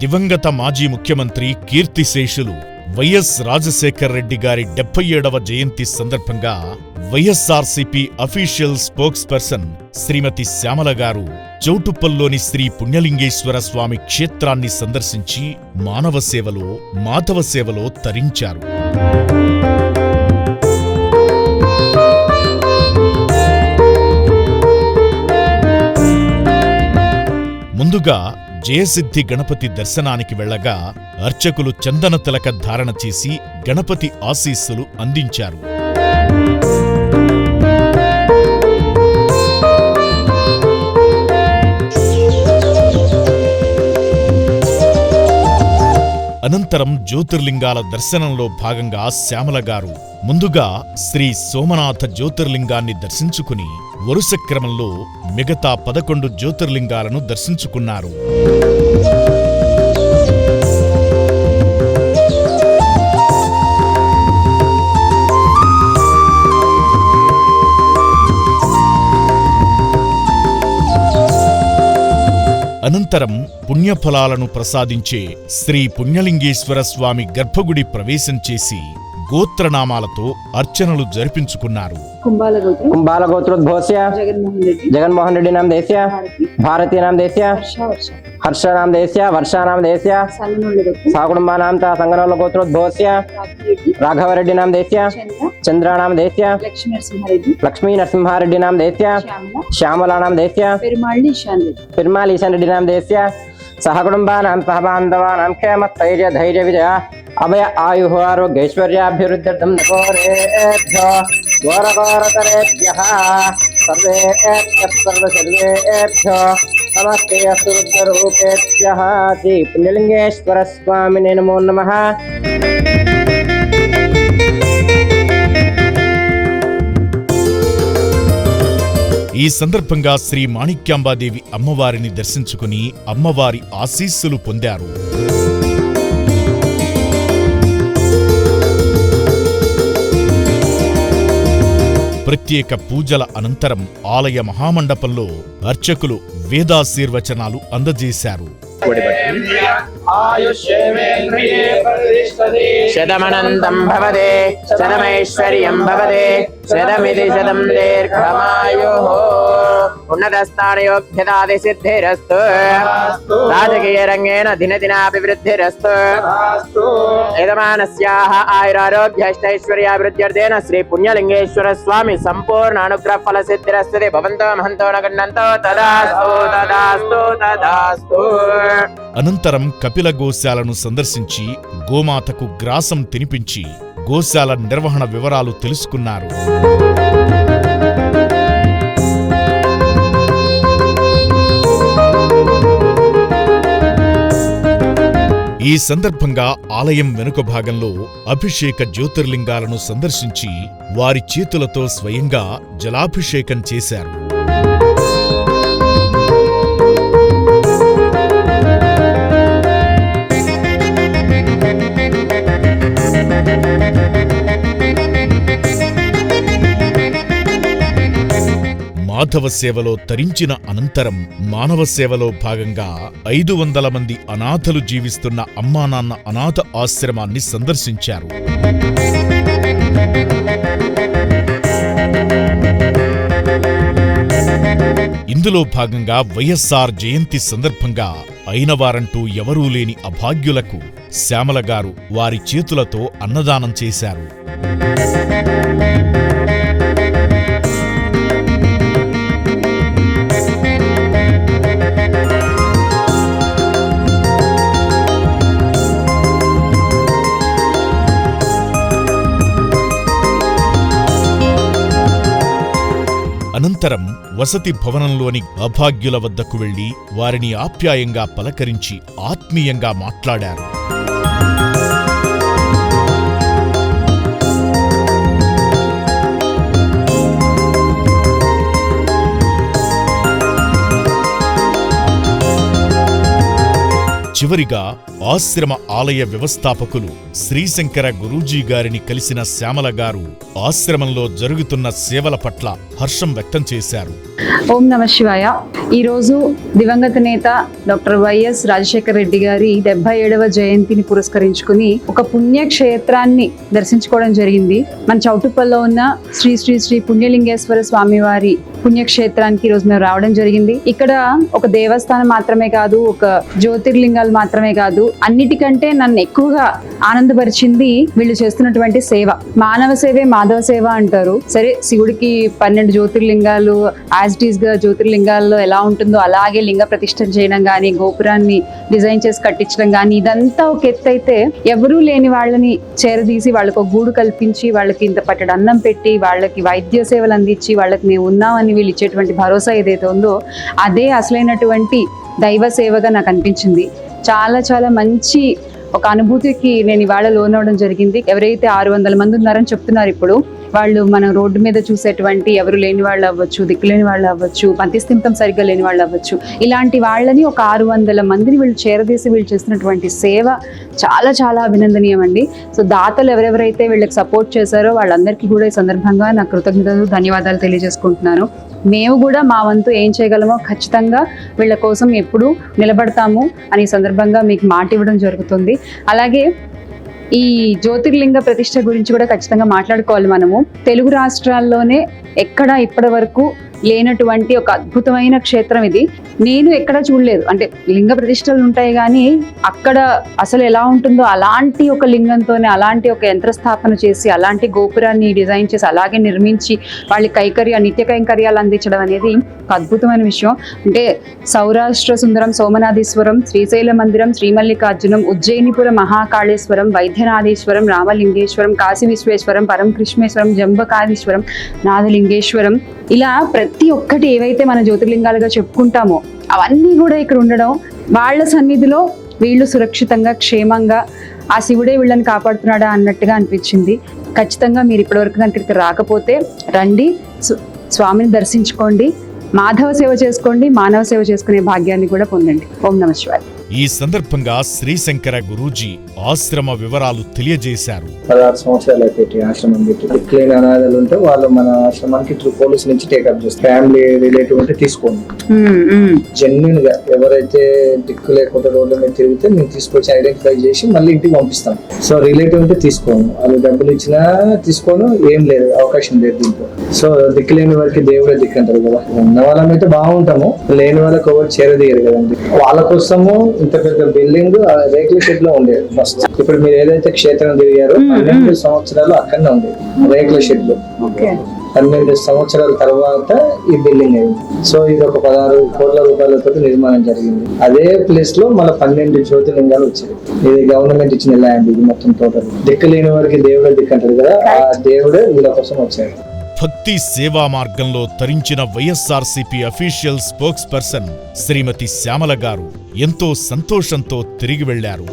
దివంగత మాజీ ముఖ్యమంత్రి కీర్తిశేషులు వైఎస్ రాజశేఖర్ రెడ్డి గారి 77వ జయంతి సందర్భంగా వైఎస్ఆర్సీపీ అఫీషియల్ స్పోక్స్ పర్సన్ శ్రీమతి శ్యామల గారు చౌటుప్పల్లోని శ్రీ పుణ్యలింగేశ్వర స్వామి క్షేత్రాన్ని సందర్శించి మానవ సేవలో, మాధవ సేవలో తరించారు. ముందుగా జయసిద్ధి గణపతి దర్శనానికి వెళ్లగా అర్చకులు చందన తిలక ధారణ చేసి గణపతి ఆశీస్సులు అందించారు. అనంతరం జ్యోతిర్లింగాల దర్శనంలో భాగంగా శ్యామల గారు ముందుగా శ్రీ సోమనాథ జ్యోతిర్లింగాన్ని దర్శించుకుని వరుస క్రమంలో మిగతా 11 జ్యోతిర్లింగాలను దర్శించుకున్నారు. అనంతరం పుణ్యఫలాలను ప్రసాదించే శ్రీ పుణ్యలింగేశ్వర స్వామి గర్భగుడి ప్రవేశం చేసి గోత్రనామాలతో అర్చనలు జరిపించుకున్నారు. कुंभाल गोत्रोद्भवस्य जगन्मोहन रेड्डी नाम देस्य भारती नाम देस्य हर्ष नाम देस्य वर्षा नाम देस्य साकुटुंबा नाम ता संगनोल गोत्रोद्भवस्य राघव रेड्डी नाम देस्य चंद्र नाम देस्य लक्ष्मी नरसिंहारेड्डी नाम देस्य श्यामला नाम देस्य पेरुमाल ईशान रेड्डी नाम देस्य सहकुटुंबा नाम सह बांधवा नाम क्षेम स्थैर्य धैर्य विजय अभय आयु आरोग्यैश्वर्याभिवृद्ध्यर्थं नकोरेभ्यो घोरघोरतरेभ्यः सर्वेभ्यो नमस्ते अस्तु रुद्ररूपेभ्यः श्री पुण्यलिंगेश्वर स्वामिने नमो नमः. ఈ సందర్భంగా శ్రీ మాణిక్యాంబాదేవి అమ్మవారిని దర్శించుకుని అమ్మవారి ఆశీస్సులు పొందారు. ప్రత్యేక పూజల అనంతరం ఆలయ మహామండపంలో అర్చకులు వేదాశీర్వచనాలు అందజేశారు. శతమనంతం భవతే శతమైశ్వర్యం భవతే శతమితి శతం దీర్ఘమాయుః ఉన్నతస్థానయోగ్యతాది సిద్ధిరస్తు రాజకీయ రంగేణ దినదినాభివృద్ధిరస్తు యజమానస్యాః ఆయురారోగ్యైష్టైశ్వర్యాభివృద్ధ్యర్థేన శ్రీ పుణ్యలింగేశ్వర స్వామి సంపూర్ణ అనుగ్రహ ఫల సిద్ధిరస్తు. భవంతో మహంతో నగణంతో తదాస్తు తదాస్తు తదాస్తు. అనంతరం కపిల గోశాలను సందర్శించి గోమాతకు గ్రాసం తినిపించి గోశాల నిర్వహణ వివరాలు తెలుసుకున్నారు. ఈ సందర్భంగా ఆలయం వెనుక భాగంలో అభిషేక జ్యోతిర్లింగాలను సందర్శించి వారి చేతులతో స్వయంగా జలాభిషేకం చేశారు. మాధవ సేవలో తరించిన అనంతరం మానవ సేవలో భాగంగా 500 మంది అనాథలు జీవిస్తున్న అమ్మానాన్న అనాథ ఆశ్రమాన్ని సందర్శించారు. ఇందులో భాగంగా వైఎస్ఆర్ జయంతి సందర్భంగా అయినవారంటూ ఎవరూ లేని అభాగ్యులకు శ్యామల గారు వారి చేతులతో అన్నదానం చేశారు. అనంతరం వసతి భవనంలోని అభాగ్యుల వద్దకు వెళ్లి వారిని ఆప్యాయంగా పలకరించి ఆత్మీయంగా మాట్లాడారు. చివరిగా ఆశ్రమ ఆలయ వ్యవస్థాపకులు శ్రీశంకర గురూజీ గారిని కలిసిన శ్యామల గారు ఆశ్రమంలో జరుగుతున్న సేవల పట్ల హర్షం వ్యక్తం చేశారు. ఓం నమ శివాయ. ఈరోజు దివంగత నేత డాక్టర్ వైఎస్ రాజశేఖర రెడ్డి గారి 77వ జయంతిని పురస్కరించుకుని ఒక పుణ్యక్షేత్రాన్ని దర్శించుకోవడం జరిగింది. మన చౌటుప్పల్లో ఉన్న శ్రీ శ్రీ శ్రీ పుణ్యలింగేశ్వర స్వామి వారి పుణ్యక్షేత్రానికి ఈరోజు మేము రావడం జరిగింది. ఇక్కడ ఒక దేవస్థానం మాత్రమే కాదు, ఒక జ్యోతిర్లింగాలు మాత్రమే కాదు, అన్నిటికంటే నన్ను ఎక్కువగా ఆనందపరిచింది వీళ్ళు చేస్తున్నటువంటి సేవ. మానవ సేవే మాధవ సేవ అంటారు. సరే, శివుడికి 12 జ్యోతిర్లింగాలు యాజ్ ఇట్ ఈస్ గా జ్యోతిర్లింగాల్లో ఎలా ఉంటుందో అలాగే లింగ ప్రతిష్ఠ చేయడం కానీ, గోపురాన్ని డిజైన్ చేసి కట్టించడం కానీ, ఇదంతా ఒక ఎత్తు అయితే, ఎవరూ లేని వాళ్ళని చేరదీసి వాళ్ళకు ఒక గూడు కల్పించి, వాళ్ళకి ఇంత పట్టడి అన్నం పెట్టి, వాళ్ళకి వైద్య సేవలు అందించి, వాళ్ళకి మేము ఉన్నామని వీళ్ళు ఇచ్చేటువంటి భరోసా ఏదైతే ఉందో అదే అసలైనటువంటి దైవ సేవగా నాకు అనిపించింది. చాలా చాలా మంచి ఒక అనుభూతికి నేను ఇవాళ లోనవడం జరిగింది. ఎవరైతే 600 మంది ఉన్నారని చెప్తున్నారు ఇప్పుడు, వాళ్ళు మనం రోడ్డు మీద చూసేటువంటి ఎవరు లేని వాళ్ళు అవ్వచ్చు, దిక్కులేని వాళ్ళు అవ్వచ్చు, మతిస్థిమితం సరిగ్గా లేని వాళ్ళు అవ్వచ్చు, ఇలాంటి వాళ్ళని ఒక 600 మందిని వీళ్ళు చేరదీసి వీళ్ళు చేస్తున్నటువంటి సేవ చాలా చాలా అభినందనీయం అండి. సో దాతలు ఎవరెవరైతే వీళ్ళకి సపోర్ట్ చేశారో వాళ్ళందరికీ కూడా ఈ సందర్భంగా నా కృతజ్ఞతలు, ధన్యవాదాలు తెలియజేసుకుంటున్నాను. మేము కూడా మా వంతు ఏం చేయగలమో ఖచ్చితంగా వీళ్ళ కోసం ఎప్పుడూ నిలబడతాము అని సందర్భంగా మీకు మాట ఇవ్వడం జరుగుతుంది. అలాగే ఈ జ్యోతిర్లింగ ప్రతిష్ఠ గురించి కూడా ఖచ్చితంగా మాట్లాడుకోవాలి. మనము తెలుగు రాష్ట్రాల్లోనే ఎక్కడ ఇప్పటి వరకు లేనటువంటి ఒక అద్భుతమైన క్షేత్రం ఇది. నేను ఎక్కడ చూడలేదు. అంటే లింగ ప్రతిష్టలు ఉంటాయి కానీ అక్కడ అసలు ఎలా ఉంటుందో అలాంటి ఒక లింగంతోనే, అలాంటి ఒక యంత్రస్థాపన చేసి, అలాంటి గోపురాన్ని డిజైన్ చేసి, అలాగే నిర్మించి వాళ్ళ నిత్య కైంకర్యాలు అందించడం అనేది ఒక అద్భుతమైన విషయం. అంటే సౌరాష్ట్ర సుందరం సోమనాథీశ్వరం, శ్రీశైల మందిరం, శ్రీమల్లికార్జునం, ఉజ్జయినిపుర మహాకాళేశ్వరం, వైద్యనాథేశ్వరం, రామలింగేశ్వరం, కాశీ విశ్వేశ్వరం, పరం కృష్ణేశ్వరం, జంబకాదీశ్వరం, నాదలింగేశ్వరం, ఇలా ప్రతి ఒక్కటి ఏవైతే మన జ్యోతిర్లింగాలుగా చెప్పుకుంటామో అవన్నీ కూడా ఇక్కడ ఉండడం, వాళ్ళ సన్నిధిలో వీళ్ళు సురక్షితంగా క్షేమంగా ఆ శివుడే వీళ్ళని కాపాడుతున్నాడా అన్నట్టుగా అనిపించింది. ఖచ్చితంగా మీరు ఇప్పటివరకు కనుక ఇక్కడికి రాకపోతే రండి, స్వామిని దర్శించుకోండి, మాధవ సేవ చేసుకోండి, మానవ సేవ చేసుకునే భాగ్యాన్ని కూడా పొందండి. ఓం నమ శివాయ. ఈ సందర్భంగా శ్రీశంకర గురూజీ ఆశ్రమ వివరాలు తెలియజేశారు. 16 సంవత్సరాలు పెట్టి ఆశ్రమం పెట్టి దిక్కులేని అనాథాలు ఉంటే వాళ్ళు మన ఆశ్రమానికి త్రూ పోలీస్ నుంచి టేకప్ చేస్తారు. ఫ్యామిలీ రిలేటివ్ ఉంటే తీసుకోండి. జెన్యున్ గా ఎవరైతే దిక్కు లేకుండా రోడ్ల మీద తిరిగితే మేము తీసుకొచ్చి ఐడెంటిఫై చేసి మళ్ళీ ఇంటికి పంపిస్తాం. సో రిలేటివ్ ఉంటే తీసుకోను, వాళ్ళు డబ్బులు ఇచ్చినా తీసుకోను, ఏం లేదు, అవకాశం లేదు దీంట్లో. సో దిక్కు లేని వారికి దేవుడే దిక్కు అంటారు కదా. ఉన్న వాళ్ళమైతే బాగుంటాము, లేని వాళ్ళకి ఎవరు చేరదీయరు కదండి. వాళ్ళ కోసము ఇంత పెద్ద బిల్డింగ్ రేకుల షెడ్ లో ఉండేది ఫస్ట్. ఇప్పుడు మీరు ఏదైతే క్షేత్రం తిరిగారో 12 సంవత్సరాలు అక్కడనే ఉండేది రేకుల షెడ్ లో. 12 సంవత్సరాల తర్వాత ఈ బిల్డింగ్ అయింది. సో ఇది ఒక 16 కోట్ల రూపాయలతో నిర్మాణం జరిగింది. అదే ప్లేస్ లో మన 12 జ్యోతిర్లింగాలు వచ్చాయి. ఇది గవర్నమెంట్ ఇచ్చిన ల్యాండ్. ఇది మొత్తం టోటల్ దిక్కు లేని వారికి దేవుడే దిక్కు అంటారు కదా, ఆ దేవుడే వీళ్ళ కోసం వచ్చాడు. భక్తి సేవా మార్గంలో తరించిన వైఎస్ఆర్సీపీ అఫీషియల్ స్పోక్స్ పర్సన్ శ్రీమతి శ్యామల గారు ఎంతో సంతోషంతో తిరిగి వెళ్లారు.